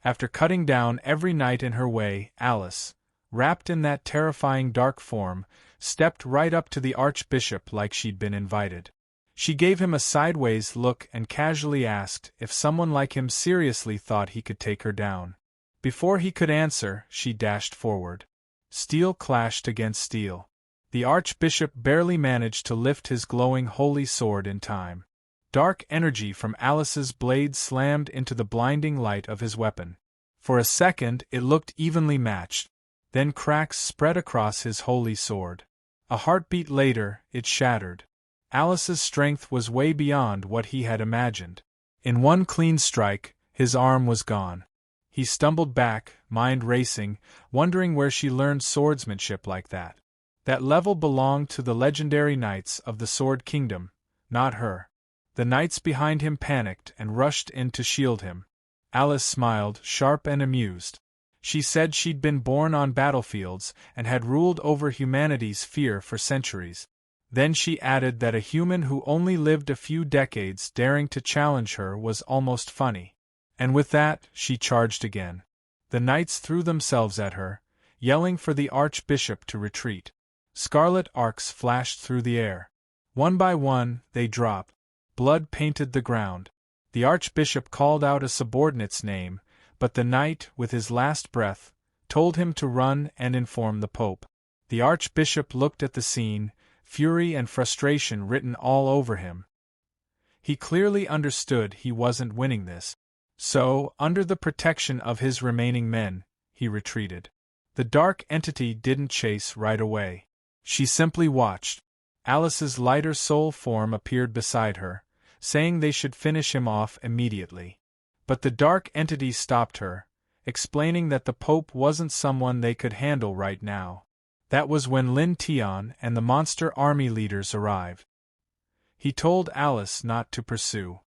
After cutting down every knight in her way, Alice, wrapped in that terrifying dark form, stepped right up to the archbishop like she'd been invited. She gave him a sideways look and casually asked if someone like him seriously thought he could take her down. Before he could answer, she dashed forward. Steel clashed against steel. The archbishop barely managed to lift his glowing holy sword in time. Dark energy from Alice's blade slammed into the blinding light of his weapon. For a second it looked evenly matched. Then cracks spread across his holy sword. A heartbeat later, it shattered. Alice's strength was way beyond what he had imagined. In one clean strike, his arm was gone. He stumbled back, mind racing, wondering where she learned swordsmanship like that. That level belonged to the legendary knights of the Sword Kingdom, not her. The knights behind him panicked and rushed in to shield him. Alice smiled, sharp and amused. She said she'd been born on battlefields and had ruled over humanity's fear for centuries. Then she added that a human who only lived a few decades daring to challenge her was almost funny. And with that, she charged again. The knights threw themselves at her, yelling for the archbishop to retreat. Scarlet arcs flashed through the air. One by one, they dropped. Blood painted the ground. The archbishop called out a subordinate's name, but the knight, with his last breath, told him to run and inform the pope. The archbishop looked at the scene, fury and frustration written all over him. He clearly understood he wasn't winning this. So, under the protection of his remaining men, he retreated. The dark entity didn't chase right away. She simply watched. Alice's lighter soul form appeared beside her, saying they should finish him off immediately. But the dark entity stopped her, explaining that the Pope wasn't someone they could handle right now. That was when Lin Tion and the monster army leaders arrived. He told Alice not to pursue.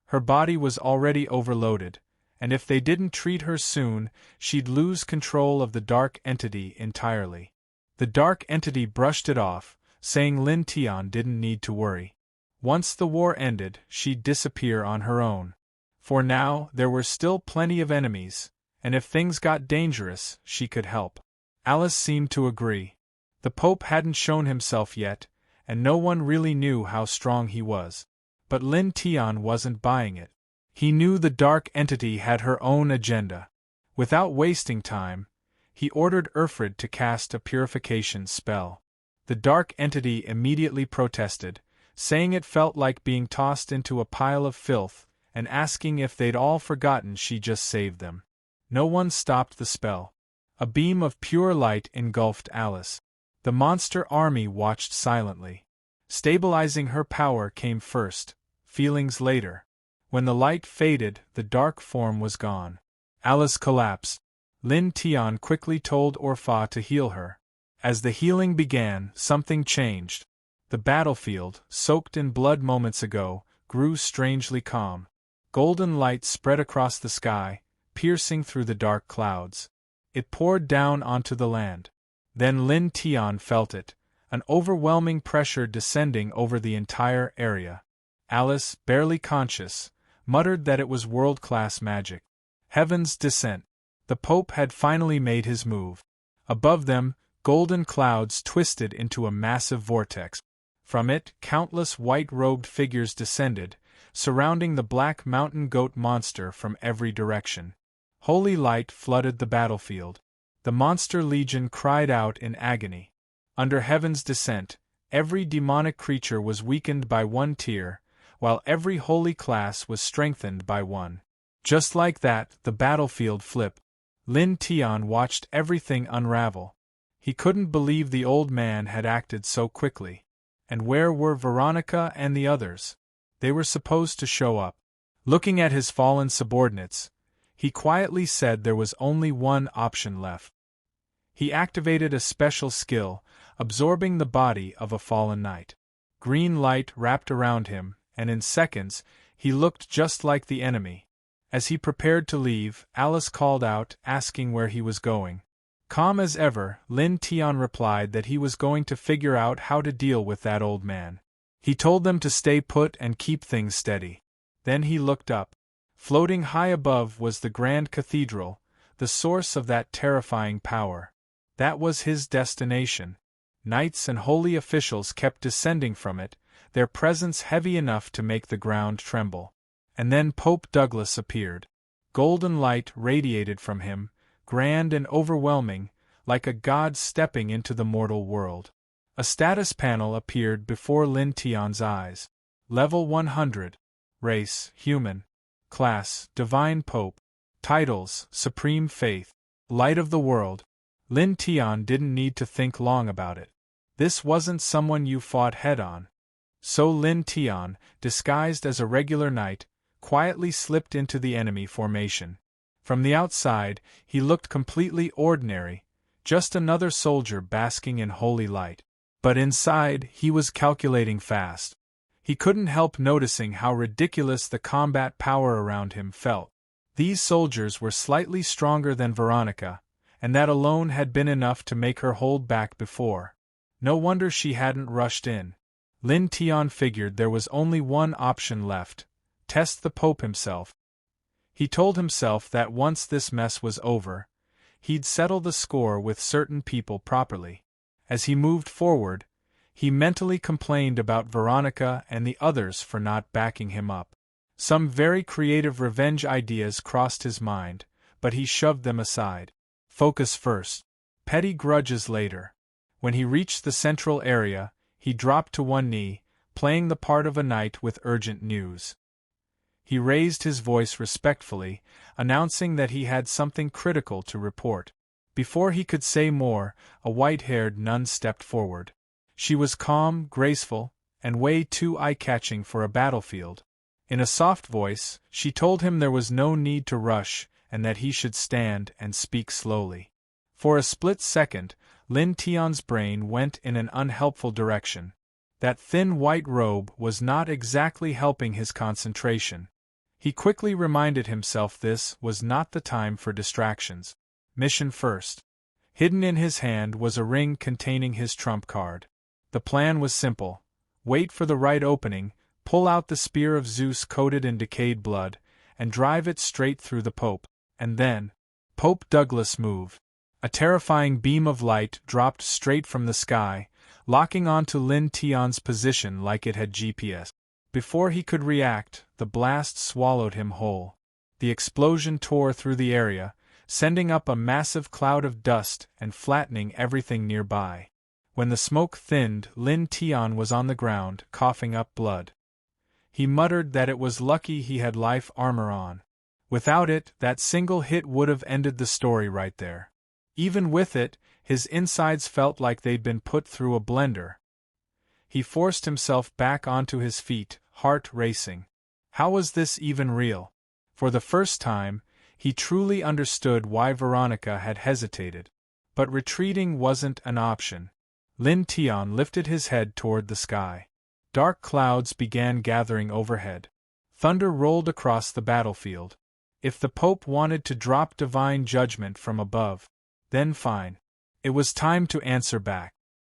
Her body was already overloaded, and if they didn't treat her soon, she'd lose control of the dark entity entirely. The dark entity brushed it off, saying Lin Tion didn't need to worry. Once the war ended, she'd disappear on her own. For now, there were still plenty of enemies, and if things got dangerous, she could help. Alice seemed to agree. The Pope hadn't shown himself yet, and no one really knew how strong he was. But Lin Tion wasn't buying it. He knew the dark entity had her own agenda. Without wasting time, he ordered Urfrid to cast a purification spell. The dark entity immediately protested, saying it felt like being tossed into a pile of filth, and asking if they'd all forgotten she just saved them. No one stopped the spell. A beam of pure light engulfed Alice. The monster army watched silently. Stabilizing her power came first, feelings later. When the light faded, the dark form was gone. Alice collapsed. Lin Tion quickly told Orpha to heal her. As the healing began, something changed. The battlefield, soaked in blood moments ago, grew strangely calm. Golden light spread across the sky, piercing through the dark clouds. It poured down onto the land. Then Lin Tion felt it, an overwhelming pressure descending over the entire area. Alice, barely conscious, muttered that it was world-class magic. Heaven's descent. The Pope had finally made his move. Above them, golden clouds twisted into a massive vortex. From it, countless white-robed figures descended, surrounding the black mountain goat monster from every direction. Holy light flooded the battlefield. The monster legion cried out in agony. Under Heaven's descent, every demonic creature was weakened by one tier, while every holy class was strengthened by one. Just like that, the battlefield flipped. Lin Tion watched everything unravel. He couldn't believe the old man had acted so quickly. And where were Veronica and the others? They were supposed to show up. Looking at his fallen subordinates, he quietly said there was only one option left. He activated a special skill, absorbing the body of a fallen knight. Green light wrapped around him, and in seconds, he looked just like the enemy. As he prepared to leave, Alice called out, asking where he was going. Calm as ever, Lin Tion replied that he was going to figure out how to deal with that old man. He told them to stay put and keep things steady. Then he looked up. Floating high above was the grand cathedral, the source of that terrifying power. That was his destination. Knights and holy officials kept descending from it, their presence heavy enough to make the ground tremble. And then Pope Douglas appeared. Golden light radiated from him, grand and overwhelming, like a god stepping into the mortal world. A status panel appeared before Lin Tion's eyes. Level 100. Race, human. Class, divine pope. Titles, supreme faith. Light of the world. Lin Tion didn't need to think long about it. This wasn't someone you fought head-on. So Lin Tion, disguised as a regular knight, quietly slipped into the enemy formation. From the outside, he looked completely ordinary, just another soldier basking in holy light. But inside, he was calculating fast. He couldn't help noticing how ridiculous the combat power around him felt. These soldiers were slightly stronger than Veronica, and that alone had been enough to make her hold back before. No wonder she hadn't rushed in. Lin Tion figured there was only one option left: test the Pope himself. He told himself that once this mess was over, he'd settle the score with certain people properly. As he moved forward, he mentally complained about Veronica and the others for not backing him up. Some very creative revenge ideas crossed his mind, but he shoved them aside. Focus first. Petty grudges later. When he reached the central area, he dropped to one knee, playing the part of a knight with urgent news. He raised his voice respectfully, announcing that he had something critical to report. Before he could say more, a white-haired nun stepped forward. She was calm, graceful, and way too eye-catching for a battlefield. In a soft voice, she told him there was no need to rush and that he should stand and speak slowly. For a split second, Lin Tion's brain went in an unhelpful direction. That thin white robe was not exactly helping his concentration. He quickly reminded himself this was not the time for distractions. Mission first. Hidden in his hand was a ring containing his trump card. The plan was simple. Wait for the right opening, pull out the spear of Zeus coated in decayed blood, and drive it straight through the Pope. And then, Pope Douglas moved. A terrifying beam of light dropped straight from the sky, locking onto Lin Tion's position like it had GPS. Before he could react, the blast swallowed him whole. The explosion tore through the area, sending up a massive cloud of dust and flattening everything nearby. When the smoke thinned, Lin Tion was on the ground, coughing up blood. He muttered that it was lucky he had life armor on. Without it, that single hit would have ended the story right there. Even with it, his insides felt like they'd been put through a blender. He forced himself back onto his feet, heart racing. How was this even real? For the first time, he truly understood why Veronica had hesitated. But retreating wasn't an option. Lin Tion lifted his head toward the sky. Dark clouds began gathering overhead. Thunder rolled across the battlefield. If the Pope wanted to drop divine judgment from above, then fine. It was time to answer back.